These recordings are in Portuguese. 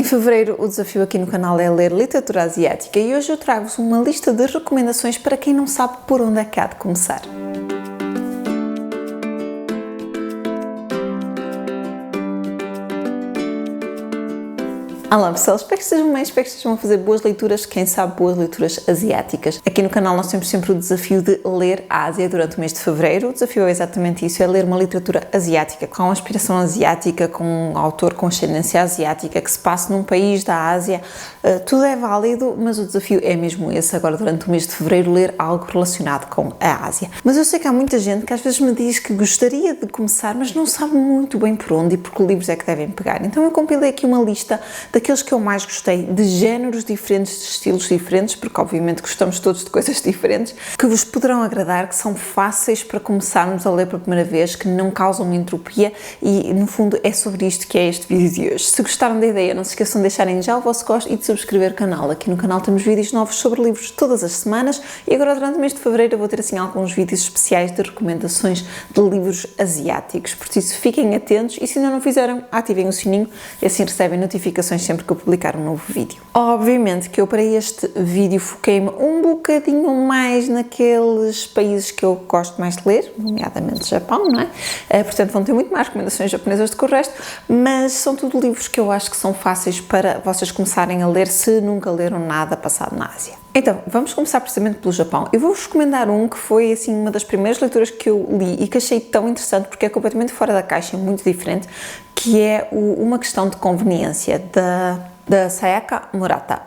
Em fevereiro, o desafio aqui no canal é ler literatura asiática e hoje eu trago-vos uma lista de recomendações para quem não sabe por onde é que há de começar. Olá pessoal, espero que estejam bem, espero que estejam a fazer boas leituras, quem sabe boas leituras asiáticas. Aqui no canal nós temos sempre o desafio de ler a Ásia durante o mês de fevereiro. O desafio é exatamente isso, é ler uma literatura asiática, com uma inspiração asiática, com um autor com ascendência asiática, que se passe num país da Ásia. Tudo é válido, mas o desafio é mesmo esse, agora durante o mês de fevereiro, ler algo relacionado com a Ásia. Mas eu sei que há muita gente que às vezes me diz que gostaria de começar, mas não sabe muito bem por onde e por que livros é que devem pegar. Então eu compilei aqui uma lista daqueles que eu mais gostei, de géneros diferentes, de estilos diferentes, porque obviamente gostamos todos de coisas diferentes, que vos poderão agradar, que são fáceis para começarmos a ler pela primeira vez, que não causam uma entropia e, no fundo, é sobre isto que é este vídeo de hoje. Se gostaram da ideia, não se esqueçam de deixarem já o vosso gosto e de subscrever o canal. Aqui no canal temos vídeos novos sobre livros todas as semanas e agora durante o mês de fevereiro eu vou ter assim alguns vídeos especiais de recomendações de livros asiáticos. Por isso, fiquem atentos e se ainda não fizeram, ativem o sininho e assim recebem notificações sempre que eu publicar um novo vídeo. Obviamente que eu para este vídeo foquei-me um bocadinho mais naqueles países que eu gosto mais de ler, nomeadamente Japão, não é? Portanto vão ter muito mais recomendações japonesas do que o resto, mas são tudo livros que eu acho que são fáceis para vocês começarem a ler se nunca leram nada passado na Ásia. Então, vamos começar precisamente pelo Japão. Eu vou-vos recomendar um que foi, assim, uma das primeiras leituras que eu li e que achei tão interessante porque é completamente fora da caixa, muito diferente, que é Uma Questão de Conveniência, da Sayaka Murata.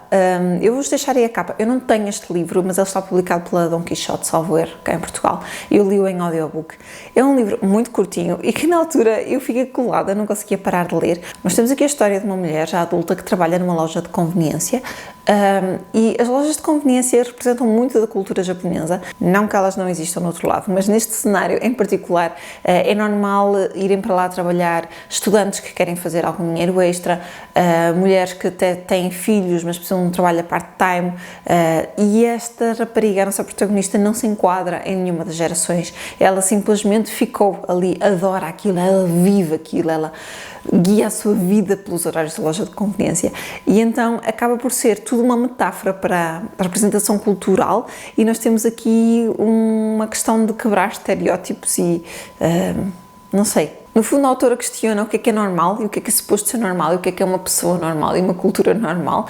Eu vou-vos deixar aí a capa. Eu não tenho este livro, mas ele está publicado pela Dom Quixote, salvo erro, cá em Portugal. Eu li-o em audiobook. É um livro muito curtinho e que na altura eu fiquei colada, não conseguia parar de ler. Mas temos aqui a história de uma mulher já adulta que trabalha numa loja de conveniência e as lojas de conveniência representam muito da cultura japonesa. Não que elas não existam no outro lado, mas neste cenário em particular é normal irem para lá trabalhar estudantes que querem fazer algum dinheiro extra, mulheres que até têm filhos, mas precisam de um trabalho a part-time, e esta rapariga, a nossa protagonista, não se enquadra em nenhuma das gerações. Ela simplesmente ficou ali, adora aquilo, ela vive aquilo, ela guia a sua vida pelos horários da loja de conveniência e então acaba por ser tudo uma metáfora para a representação cultural e nós temos aqui uma questão de quebrar estereótipos e não sei. No fundo, a autora questiona o que é normal e o que é suposto ser normal e o que é uma pessoa normal e uma cultura normal,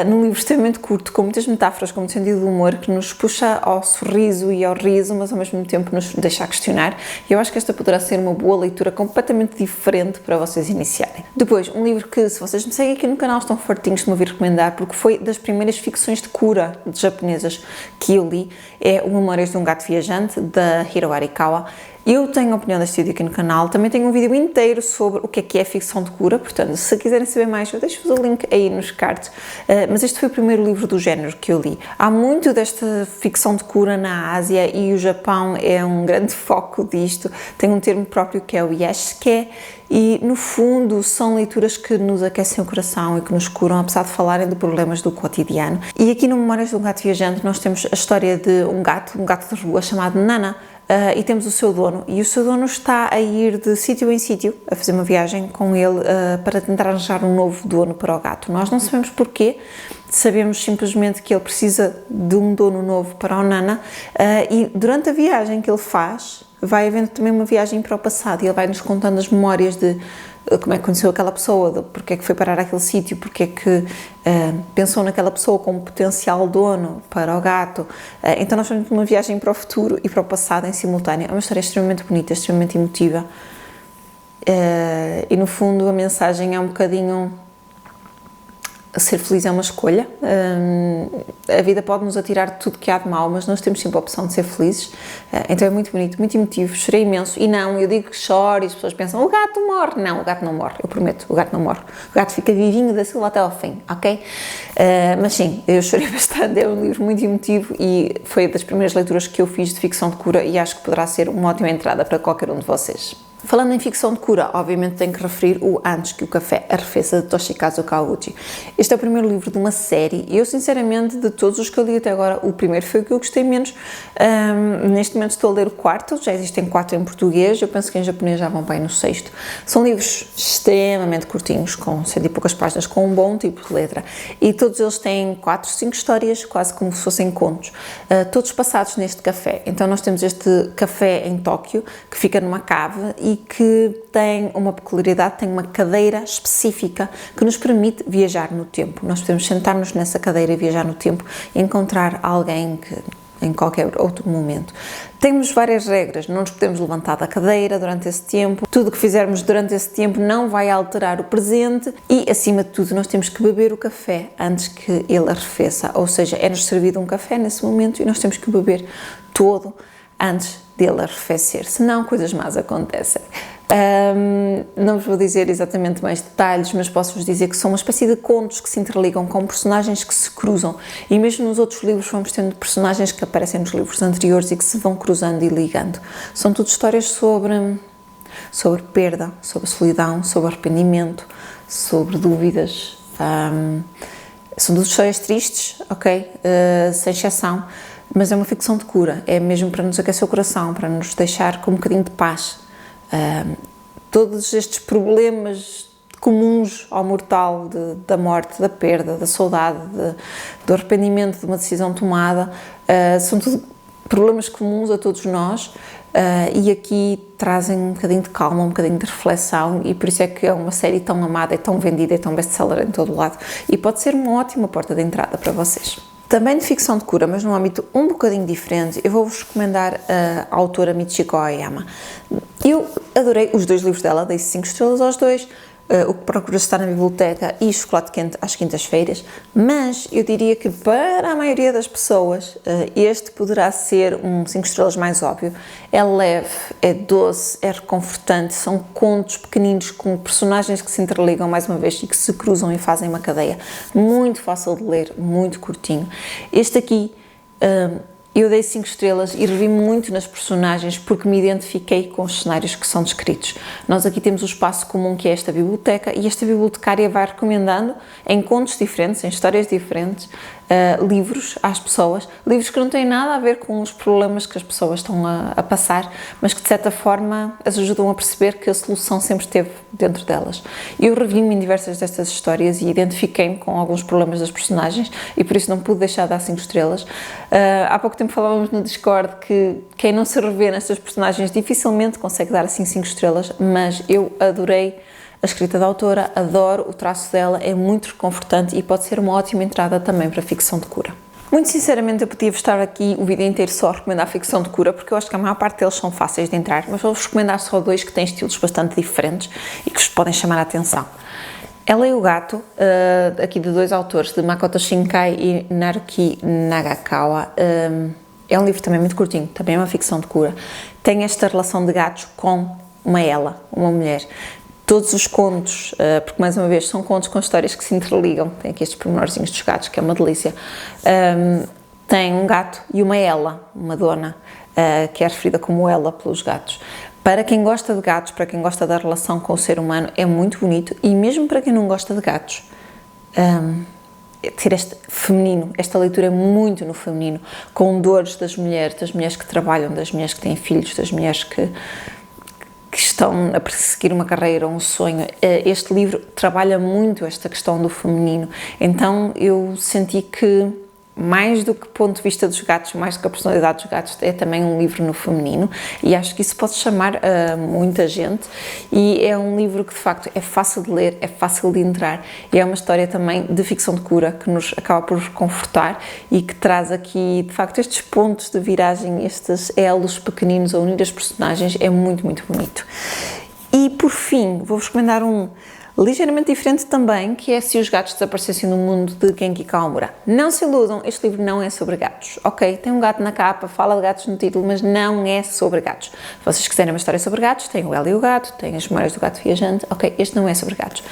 num livro extremamente curto, com muitas metáforas, com muito sentido de humor, que nos puxa ao sorriso e ao riso, mas ao mesmo tempo nos deixa a questionar. E eu acho que esta poderá ser uma boa leitura completamente diferente para vocês iniciarem. Depois, um livro que, se vocês me seguem aqui no canal, estão fartinhos de me ouvir recomendar, porque foi das primeiras ficções de cura japonesas que eu li, é O Memórias de um Gato Viajante, da Hiro Arikawa. Eu tenho a opinião deste vídeo aqui no canal, também tenho um vídeo inteiro sobre o que é ficção de cura, portanto, se quiserem saber mais, eu deixo-vos o link aí nos cards, mas este foi o primeiro livro do género que eu li. Há muito desta ficção de cura na Ásia e o Japão é um grande foco disto, tem um termo próprio que é o Yashike, e no fundo são leituras que nos aquecem o coração e que nos curam, apesar de falarem de problemas do cotidiano. E aqui no Memórias de um Gato Viajante nós temos a história de um gato de rua chamado Nana, e temos o seu dono, e o seu dono está a ir de sítio em sítio, a fazer uma viagem com ele para tentar arranjar um novo dono para o gato. Nós não sabemos porquê, sabemos simplesmente que ele precisa de um dono novo para o Nana, e durante a viagem que ele faz, vai havendo também uma viagem para o passado, e ele vai-nos contando as memórias de como é que conheceu aquela pessoa, de porque é que foi parar àquele sítio, porque é que pensou naquela pessoa como potencial dono para o gato. Então nós fazemos uma viagem para o futuro e para o passado em simultâneo. É uma história extremamente bonita, extremamente emotiva e no fundo a mensagem é um bocadinho: ser feliz é uma escolha. A vida pode nos atirar tudo que há de mal, mas nós temos sempre a opção de ser felizes. Então é muito bonito, muito emotivo, chorei imenso. E não, eu digo que choro e as pessoas pensam: o gato morre. Não, o gato não morre, eu prometo, o gato não morre. O gato fica vivinho da Silva até ao fim, ok? Mas sim, eu chorei bastante, é um livro muito emotivo e foi das primeiras leituras que eu fiz de ficção de cura e acho que poderá ser uma ótima entrada para qualquer um de vocês. Falando em ficção de cura, obviamente tenho que referir o Antes que o Café Arrefeça, de Toshikazu Kawauchi. Este é o primeiro livro de uma série e eu, sinceramente, de todos os que eu li até agora, o primeiro foi o que eu gostei menos. Neste momento estou a ler o quarto, já existem 4 em português, eu penso que em japonês já vão bem no 6º. São livros extremamente curtinhos, com 100 e poucas páginas, com um bom tipo de letra. E todos eles têm 4, 5 histórias, quase como se fossem contos, todos passados neste café. Então nós temos este café em Tóquio, que fica numa cave e que tem uma peculiaridade, tem uma cadeira específica que nos permite viajar no tempo. Nós podemos sentar-nos nessa cadeira e viajar no tempo e encontrar alguém que em qualquer outro momento. Temos várias regras, não nos podemos levantar da cadeira durante esse tempo, tudo o que fizermos durante esse tempo não vai alterar o presente e, acima de tudo, nós temos que beber o café antes que ele arrefeça, ou seja, é-nos servido um café nesse momento e nós temos que beber todo antes dele arrefecer, senão coisas más acontecem. Não vos vou dizer exatamente mais detalhes, mas posso-vos dizer que são uma espécie de contos que se interligam com personagens que se cruzam e mesmo nos outros livros vamos tendo personagens que aparecem nos livros anteriores e que se vão cruzando e ligando. São tudo histórias sobre perda, sobre solidão, sobre arrependimento, sobre dúvidas. São tudo histórias tristes, ok? Sem exceção, mas é uma ficção de cura, é mesmo para nos aquecer o coração, para nos deixar com um bocadinho de paz. Todos estes problemas comuns ao mortal da morte, da perda, da saudade, do arrependimento de uma decisão tomada, são tudo problemas comuns a todos nós e aqui trazem um bocadinho de calma, um bocadinho de reflexão e por isso é que é uma série tão amada, é tão vendida, é tão best-seller em todo o lado e pode ser uma ótima porta de entrada para vocês. Também de ficção de cura, mas num âmbito um bocadinho diferente, eu vou-vos recomendar a autora Michiko Aoyama. Eu adorei os 2 livros dela, dei 5 estrelas aos 2, O que Procuras Estar na Biblioteca e Chocolate Quente às quintas-feiras, mas eu diria que para a maioria das pessoas este poderá ser um 5 estrelas mais óbvio. É leve, é doce, é reconfortante, são contos pequeninos com personagens que se interligam mais uma vez e que se cruzam e fazem uma cadeia. Muito fácil de ler, muito curtinho. Este aqui eu dei 5 estrelas e revi muito nas personagens porque me identifiquei com os cenários que são descritos. Nós aqui temos o espaço comum que é esta biblioteca e esta bibliotecária vai recomendando em contos diferentes, em histórias diferentes, livros às pessoas, livros que não têm nada a ver com os problemas que as pessoas estão a passar, mas que de certa forma as ajudam a perceber que a solução sempre esteve dentro delas. Eu revi-me em diversas destas histórias e identifiquei-me com alguns problemas das personagens e por isso não pude deixar de dar 5 estrelas. Há pouco tempo falávamos no Discord que quem não se revê nestas personagens dificilmente consegue dar assim 5 estrelas, mas eu adorei a escrita da autora, adoro o traço dela, é muito reconfortante e pode ser uma ótima entrada também para a ficção de cura. Muito sinceramente eu podia estar aqui o vídeo inteiro só a recomendar a ficção de cura porque eu acho que a maior parte deles são fáceis de entrar, mas vou-vos recomendar só 2 que têm estilos bastante diferentes e que vos podem chamar a atenção. Ela e o Gato, aqui de 2 autores, de Makoto Shinkai e Naruki Nagakawa, é um livro também muito curtinho, também é uma ficção de cura. Tem esta relação de gatos com uma mulher. Todos os contos, porque mais uma vez são contos com histórias que se interligam, tem aqui estes pormenorzinhos dos gatos, que é uma delícia, tem um gato e uma dona, que é referida como ela pelos gatos. Para quem gosta de gatos, para quem gosta da relação com o ser humano, é muito bonito e mesmo para quem não gosta de gatos, ter este feminino, esta leitura é muito no feminino, com dores das mulheres que trabalham, das mulheres que têm filhos, das mulheres que estão a perseguir uma carreira ou um sonho. Este livro trabalha muito esta questão do feminino, então eu senti que mais do que ponto de vista dos gatos, mais do que a personalidade dos gatos, é também um livro no feminino e acho que isso pode chamar muita gente e é um livro que de facto é fácil de ler, é fácil de entrar e é uma história também de ficção de cura que nos acaba por reconfortar e que traz aqui de facto estes pontos de viragem, estes elos pequeninos a unir as personagens, é muito, muito bonito. E por fim, vou-vos recomendar um ligeiramente diferente também, que é Se os Gatos Desaparecessem do Mundo, de Genki Kawamura. Não se iludam, este livro não é sobre gatos, ok? Tem um gato na capa, fala de gatos no título, mas não é sobre gatos. Se vocês quiserem uma história sobre gatos, tem o Ela e o Gato, tem As Memórias do Gato Viajante, ok? Este não é sobre gatos.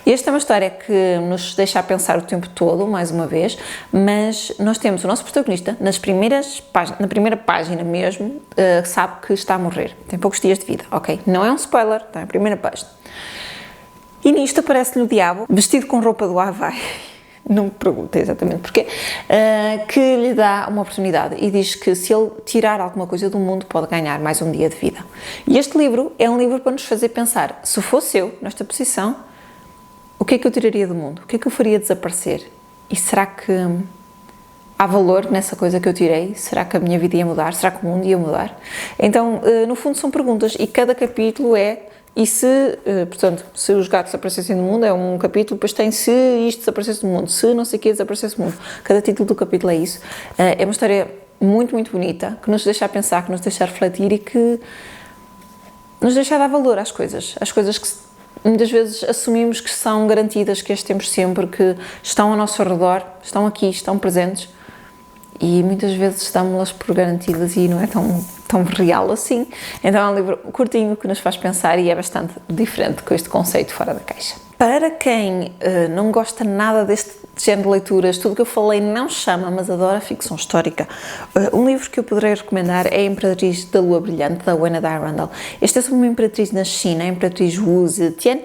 Esta é uma história que nos deixa a pensar o tempo todo, mais uma vez, mas nós temos o nosso protagonista, na primeira página mesmo, sabe que está a morrer. Tem poucos dias de vida, ok? Não é um spoiler, está na primeira página. E nisto aparece-lhe o diabo, vestido com roupa do Havaí, não me pergunto exatamente porquê, que lhe dá uma oportunidade e diz que se ele tirar alguma coisa do mundo pode ganhar mais um dia de vida. E este livro é um livro para nos fazer pensar, se fosse eu, nesta posição, o que é que eu tiraria do mundo? O que é que eu faria desaparecer? E será que há valor nessa coisa que eu tirei? Será que a minha vida ia mudar? Será que o mundo ia mudar? Então, no fundo são perguntas e cada capítulo é e se, portanto, se os gatos desaparecessem do mundo é um capítulo, depois tem se isto desaparecesse do mundo, se não sei o que desaparecesse do mundo. Cada título do capítulo é isso. É uma história muito, muito bonita, que nos deixa a pensar, que nos deixa a refletir e que nos deixa a dar valor às coisas que muitas vezes assumimos que são garantidas, que as temos sempre, que estão ao nosso redor, estão aqui, estão presentes. E muitas vezes damos-las por garantidas e não é tão real assim. Então é um livro curtinho que nos faz pensar e é bastante diferente com este conceito fora da caixa. Para quem não gosta nada deste género de leituras, tudo o que eu falei não chama, mas adora ficção histórica, um livro que eu poderei recomendar é A Imperatriz da Lua Brilhante, da Wena Dai Randall. Este é sobre uma imperatriz na China, a Imperatriz Wu Zetian,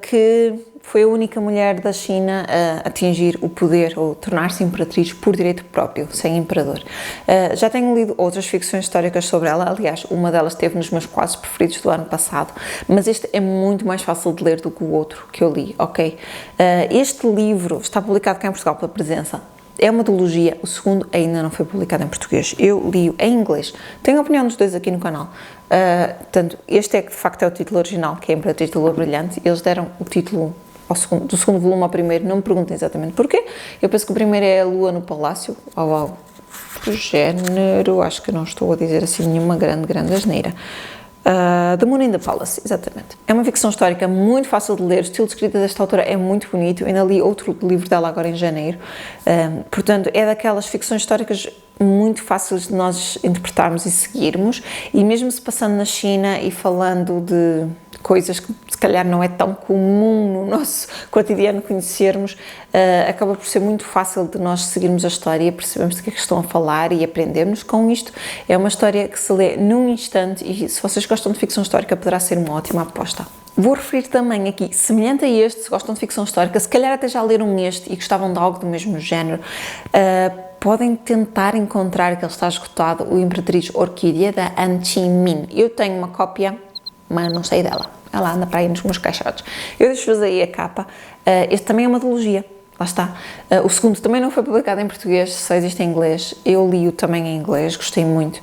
que foi a única mulher da China a atingir o poder ou tornar-se imperatriz por direito próprio, sem imperador. Já tenho lido outras ficções históricas sobre ela, aliás, uma delas esteve nos meus quadros preferidos do ano passado, mas este é muito mais fácil de ler do que o outro que eu li, ok? Este livro está publicado cá em Portugal pela Presença. É uma duologia, o segundo ainda não foi publicado em português. Eu li-o em inglês. Tenho a opinião dos dois aqui no canal. Portanto, este é que de facto é o título original, que é a Imperatriz da Lua Brilhante. Eles deram o título do segundo volume ao primeiro, não me perguntem exatamente porquê. Eu penso que o primeiro é a Lua no Palácio, ou algo do género, acho que não estou a dizer assim nenhuma grande asneira. The Moon in the Palace, exatamente. É uma ficção histórica muito fácil de ler, o estilo de escrita desta autora é muito bonito, eu ainda li outro livro dela agora em janeiro, portanto é daquelas ficções históricas muito fáceis de nós interpretarmos e seguirmos, e mesmo se passando na China e falando de coisas que se calhar não é tão comum no nosso cotidiano conhecermos, acaba por ser muito fácil de nós seguirmos a história, percebemos do que é que estão a falar e aprendermos com isto. É uma história que se lê num instante e se vocês gostam de ficção histórica poderá ser uma ótima aposta. Vou referir também aqui, semelhante a este, se gostam de ficção histórica, se calhar até já leram este e gostavam de algo do mesmo género, podem tentar encontrar, que ele está esgotado, o Imperatriz Orquídea, da An Chi-min. Eu tenho uma cópia, mas não sei dela. Ela anda para aí nos meus caixotes. Eu deixo-vos aí a capa. Este também é uma duologia. Lá está. O segundo também não foi publicado em português, só existe em inglês. Eu li-o também em inglês, gostei muito.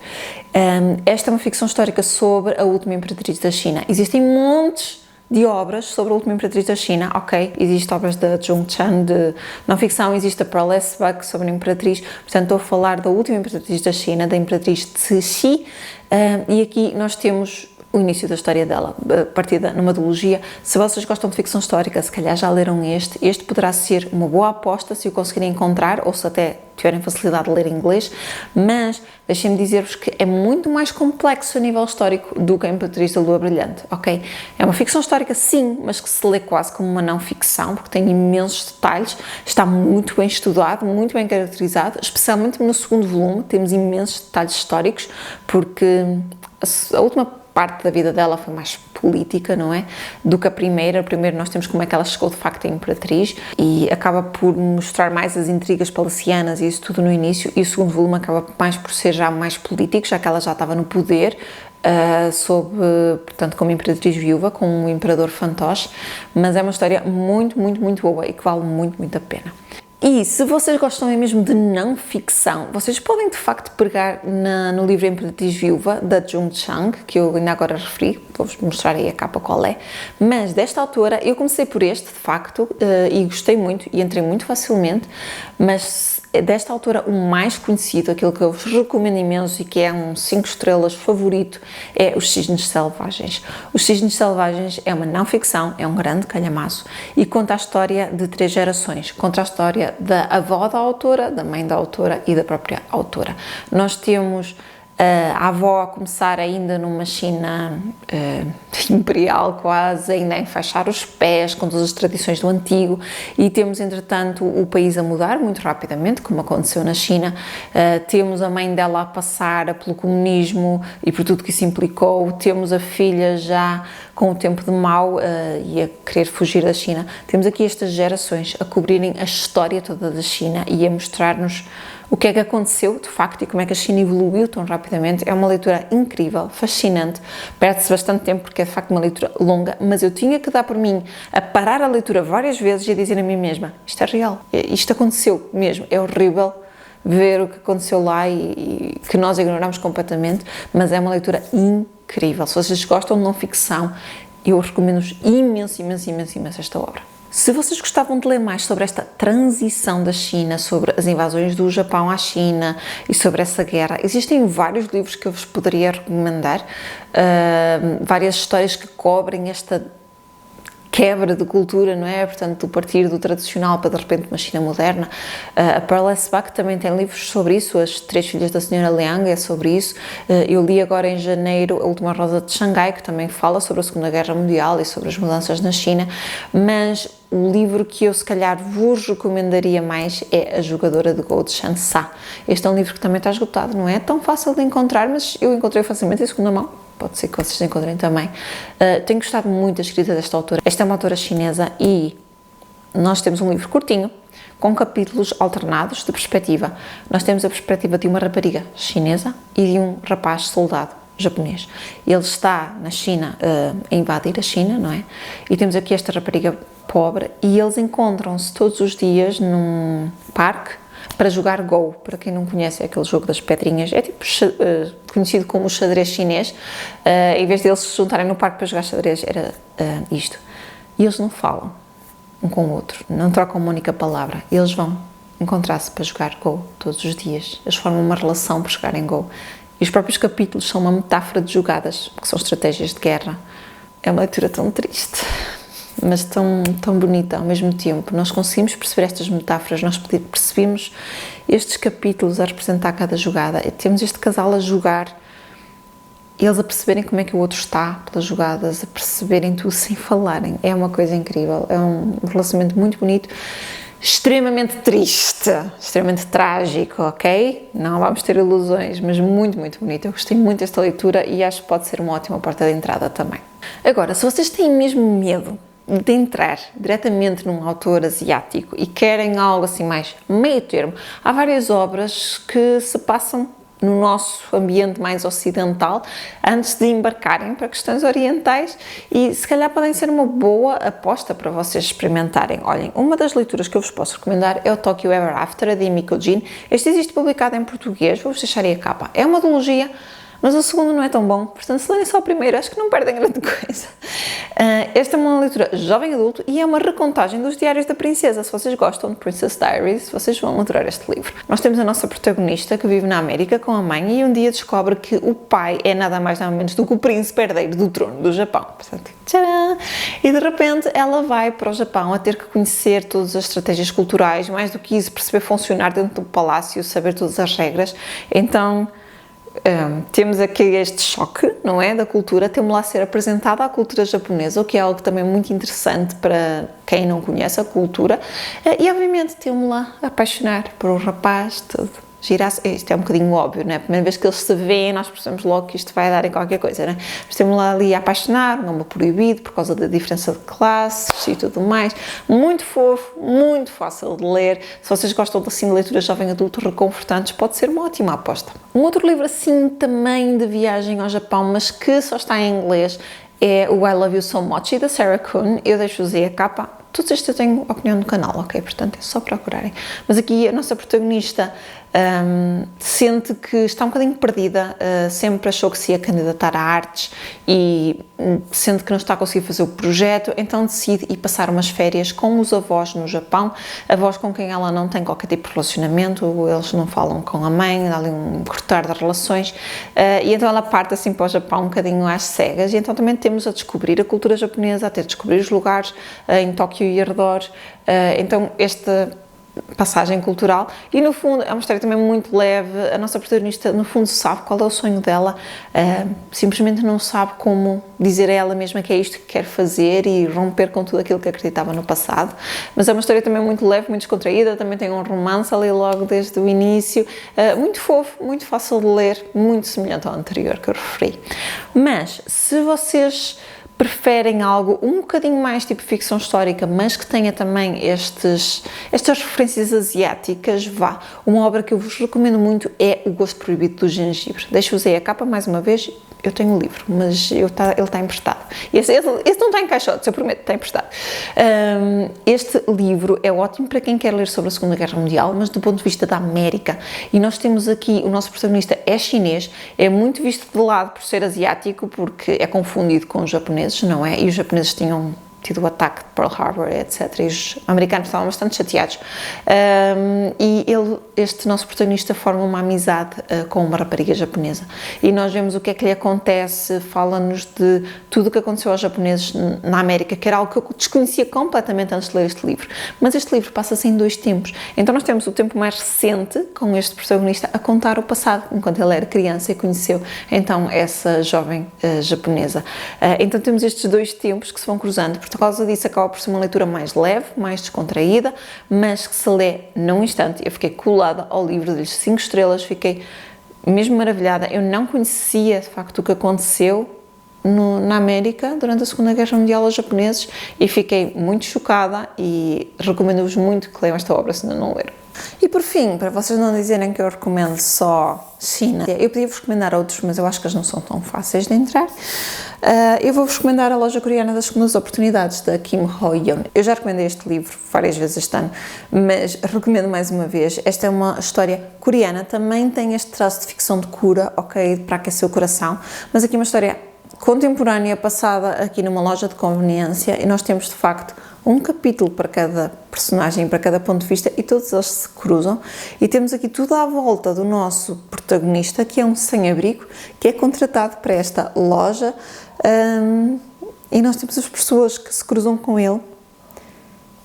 Esta é uma ficção histórica sobre a última Imperatriz da China. Existem montes de obras sobre a última Imperatriz da China, ok? Existem obras da Zhong Chan de não-ficção, existe a Pearl S. Buck sobre a Imperatriz, portanto estou a falar da última Imperatriz da China, da Imperatriz Cixi, e aqui nós temos o início da história dela, partida numa duologia. Se vocês gostam de ficção histórica, se calhar já leram este poderá ser uma boa aposta se o conseguirem encontrar, ou se até tiverem facilidade de ler inglês, mas deixem-me dizer-vos que é muito mais complexo a nível histórico do que a Imperatriz da Lua Brilhante, ok? É uma ficção histórica sim, mas que se lê quase como uma não-ficção, porque tem imensos detalhes, está muito bem estudado, muito bem caracterizado, especialmente no segundo volume, temos imensos detalhes históricos, porque a última parte da vida dela foi mais política, não é? Do que a primeira. A primeira nós temos como é que ela chegou de facto a imperatriz e acaba por mostrar mais as intrigas palacianas e isso tudo no início, e o segundo volume acaba mais por ser já mais político, já que ela já estava no poder, portanto, como imperatriz viúva, com o imperador fantoche, mas é uma história muito boa e que vale muito a pena. E se vocês gostam mesmo de não ficção, vocês podem de facto pegar no livro Imperatriz Viúva, da Jung Chang, que eu ainda agora referi, vou-vos mostrar aí a capa qual é, mas desta autora, eu comecei por este, de facto, e gostei muito, e entrei muito facilmente, mas desta autora o mais conhecido, aquilo que eu vos recomendo imenso e que é um 5 estrelas favorito, é Os Cisnes Selvagens. Os Cisnes Selvagens é uma não ficção, é um grande calhamaço, e conta a história de 3 gerações, conta a história da avó da autora, da mãe da autora e da própria autora. Nós temos a avó a começar ainda numa China imperial quase, ainda a enfaixar os pés com todas as tradições do antigo, e temos entretanto o país a mudar muito rapidamente, como aconteceu na China. Temos a mãe dela a passar pelo comunismo e por tudo que isso implicou, temos a filha já com o tempo de Mao e a querer fugir da China. Temos aqui estas gerações a cobrirem a história toda da China e a mostrar-nos o que é que aconteceu, de facto, e como é que a China evoluiu tão rapidamente. É uma leitura incrível, fascinante, perde-se bastante tempo porque é, de facto, uma leitura longa, mas eu tinha que dar por mim a parar a leitura várias vezes e a dizer a mim mesma, isto é real, isto aconteceu mesmo, é horrível ver o que aconteceu lá e que nós ignoramos completamente, mas é uma leitura incrível. Se vocês gostam de não ficção, eu recomendo-vos imenso esta obra. Se vocês gostavam de ler mais sobre esta transição da China, sobre as invasões do Japão à China e sobre essa guerra, existem vários livros que eu vos poderia recomendar, várias histórias que cobrem esta quebra de cultura, não é? Portanto, do partir do tradicional para de repente uma China moderna. A Pearl S. Buck também tem livros sobre isso, As 3 Filhas da Senhora Liang é sobre isso. Eu li agora em janeiro A Última Rosa de Xangai, que também fala sobre a Segunda Guerra Mundial e sobre as mudanças na China, mas o livro que eu se calhar vos recomendaria mais é A Jogadora de Go de Shan Sa. Este é um livro que também está esgotado, não é tão fácil de encontrar, mas eu encontrei facilmente em segunda mão. Pode ser que vocês encontrem também. Tenho gostado muito da escrita desta autora. Esta é uma autora chinesa e nós temos um livro curtinho, com capítulos alternados de perspectiva. Nós temos a perspectiva de uma rapariga chinesa e de um rapaz soldado japonês. Ele está na China, a invadir a China, não é? E temos aqui esta rapariga pobre e eles encontram-se todos os dias num parque para jogar Go. Para quem não conhece, é aquele jogo das pedrinhas, é tipo conhecido como o xadrez chinês. Em vez de eles se juntarem no parque para jogar xadrez, era isto. E eles não falam um com o outro, não trocam uma única palavra. Eles vão encontrar-se para jogar Go todos os dias. Eles formam uma relação para jogarem Go. E os próprios capítulos são uma metáfora de jogadas, que são estratégias de guerra. É uma leitura tão triste, mas tão bonita ao mesmo tempo. Nós conseguimos perceber estas metáforas, nós percebemos estes capítulos a representar cada jogada. Temos este casal a jogar, eles a perceberem como é que o outro está pelas jogadas, a perceberem tudo sem falarem. É uma coisa incrível, é um relacionamento muito bonito, extremamente triste, extremamente trágico, ok? Não vamos ter ilusões, mas muito bonito. Eu gostei muito desta leitura e acho que pode ser uma ótima porta de entrada também. Agora, se vocês têm mesmo medo de entrar diretamente num autor asiático e querem algo assim mais meio termo, há várias obras que se passam no nosso ambiente mais ocidental antes de embarcarem para questões orientais e se calhar podem ser uma boa aposta para vocês experimentarem. Olhem, uma das leituras que eu vos posso recomendar é o Tokyo Ever After, de Emiko Jin. Este existe publicado em português, vou-vos deixar aí a capa. É uma duologia, mas o segundo não é tão bom, portanto se lerem só o primeiro acho que não perdem grande coisa. Esta é uma leitura jovem adulto e é uma recontagem dos Diários da Princesa. Se vocês gostam de Princess Diaries, vocês vão adorar este livro. Nós temos a nossa protagonista que vive na América com a mãe e um dia descobre que o pai é nada mais nada menos do que o príncipe herdeiro do trono do Japão. Portanto, tcharam! E de repente ela vai para o Japão a ter que conhecer todas as estratégias culturais, mais do que isso, perceber funcionar dentro do palácio, saber todas as regras. Então temos aqui este choque, não é, da cultura, temos lá a ser apresentada a cultura japonesa, o que é algo também muito interessante para quem não conhece a cultura, e obviamente temos lá a apaixonar por um rapaz, tudo. Isto é um bocadinho óbvio, não é? A primeira vez que eles se veem, nós percebemos logo que isto vai dar em qualquer coisa, não é? Mas temos lá ali a apaixonar, um amor proibido por causa da diferença de classes e tudo mais. Muito fofo, muito fácil de ler. Se vocês gostam assim de leituras jovem adulto reconfortantes, pode ser uma ótima aposta. Um outro livro assim também de viagem ao Japão, mas que só está em inglês, é o I Love You So Much, da Sarah Kuhn. Eu deixo-vos aí a capa. Todos estes eu tenho opinião no canal, ok? Portanto, é só procurarem. Mas aqui a nossa protagonista sente que está um bocadinho perdida, sempre achou que se ia candidatar a artes e sente que não está a conseguir fazer o projeto, então decide ir passar umas férias com os avós no Japão, avós com quem ela não tem qualquer tipo de relacionamento, eles não falam com a mãe, dá ali um cortar de relações, e então ela parte assim para o Japão um bocadinho às cegas, e então também temos a descobrir a cultura japonesa, até descobrir os lugares em Tóquio e arredores, então esta passagem cultural, e no fundo é uma história também muito leve. A nossa protagonista no fundo sabe qual é o sonho dela, simplesmente não sabe como dizer a ela mesma que é isto que quer fazer e romper com tudo aquilo que acreditava no passado, mas é uma história também muito leve, muito descontraída, também tem um romance ali logo desde o início, muito fofo, muito fácil de ler, muito semelhante ao anterior que eu referi. Mas se vocês preferem algo um bocadinho mais tipo ficção histórica, mas que tenha também estas referências asiáticas, vá. Uma obra que eu vos recomendo muito é O Gosto Proibido do Gengibre. Deixo-vos aí a capa mais uma vez. Eu tenho o livro, mas ele está emprestado. Esse não está em caixotes, eu prometo, está emprestado. Este livro é ótimo para quem quer ler sobre a Segunda Guerra Mundial, mas do ponto de vista da América. E nós temos aqui, o nosso protagonista é chinês, é muito visto de lado por ser asiático, porque é confundido com os japoneses, não é? E os japoneses tinham tido o ataque de Pearl Harbor, etc. E os americanos estavam bastante chateados. E este nosso protagonista forma uma amizade com uma rapariga japonesa. E nós vemos o que é que lhe acontece, fala-nos de tudo o que aconteceu aos japoneses na América, que era algo que eu desconhecia completamente antes de ler este livro. Mas este livro passa-se em 2 tempos. Então nós temos o tempo mais recente, com este protagonista, a contar o passado, enquanto ele era criança e conheceu então essa jovem japonesa. Então temos estes 2 tempos que se vão cruzando. Por causa disso acaba por ser uma leitura mais leve, mais descontraída, mas que se lê num instante. Eu fiquei colada ao livro, dei-lhe 5 estrelas, fiquei mesmo maravilhada. Eu não conhecia de facto o que aconteceu na América durante a Segunda Guerra Mundial aos japoneses e fiquei muito chocada e recomendo-vos muito que leiam esta obra se ainda não leram. E por fim, para vocês não dizerem que eu recomendo só China, eu podia-vos recomendar outros, mas eu acho que eles não são tão fáceis de entrar. Eu vou-vos recomendar A Loja Coreana das Segundas Oportunidades, da Kim Ho-yeon. Eu já recomendei este livro várias vezes este ano, mas recomendo mais uma vez. Esta é uma história coreana, também tem este traço de ficção de cura, ok, para aquecer o coração, mas aqui uma história contemporânea passada aqui numa loja de conveniência e nós temos de facto um capítulo para cada personagem, para cada ponto de vista e todos eles se cruzam e temos aqui tudo à volta do nosso protagonista, que é um sem-abrigo, que é contratado para esta loja e nós temos as pessoas que se cruzam com ele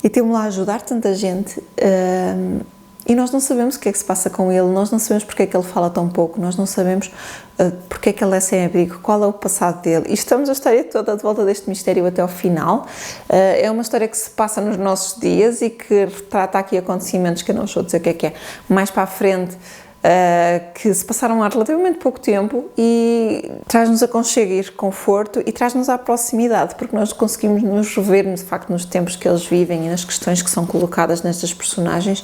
e temos lá a ajudar tanta gente e nós não sabemos o que é que se passa com ele, nós não sabemos porque é que ele fala tão pouco, nós não sabemos porque é que ele é sem abrigo, qual é o passado dele. E estamos a história toda de volta deste mistério até ao final. É uma história que se passa nos nossos dias e que retrata aqui acontecimentos que eu não estou a dizer o que é, mais para a frente, que se passaram há relativamente pouco tempo e traz-nos aconchego e conforto e traz-nos à proximidade, porque nós conseguimos nos rever de facto nos tempos que eles vivem e nas questões que são colocadas nestas personagens.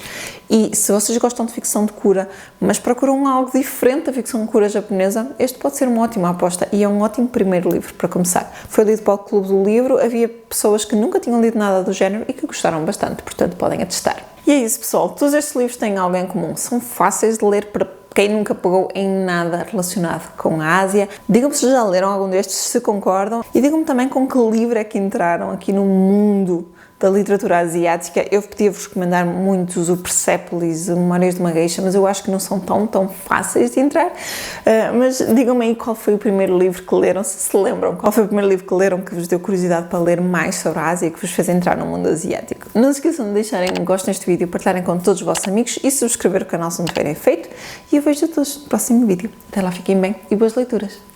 E se vocês gostam de ficção de cura, mas procuram algo diferente da ficção de cura japonesa, este pode ser uma ótima aposta e é um ótimo primeiro livro para começar. Foi lido para o Clube do Livro, havia pessoas que nunca tinham lido nada do género e que gostaram bastante, portanto podem atestar. E é isso, pessoal, todos estes livros têm algo em comum, são fáceis de ler para quem nunca pegou em nada relacionado com a Ásia. Digam-me se já leram algum destes, se concordam, e digam-me também com que livro é que entraram aqui no mundo da literatura asiática. Eu podia-vos recomendar muitos, o Persepolis, o Memórias de uma Geisha, mas eu acho que não são tão fáceis de entrar. Mas digam-me aí qual foi o primeiro livro que leram, se lembram, qual foi o primeiro livro que leram que vos deu curiosidade para ler mais sobre a Ásia, que vos fez entrar no mundo asiático. Não se esqueçam de deixarem um gosto neste vídeo, partilharem com todos os vossos amigos e subscrever o canal se não tiverem feito. E eu vejo-vos todos no próximo vídeo. Até lá, fiquem bem e boas leituras!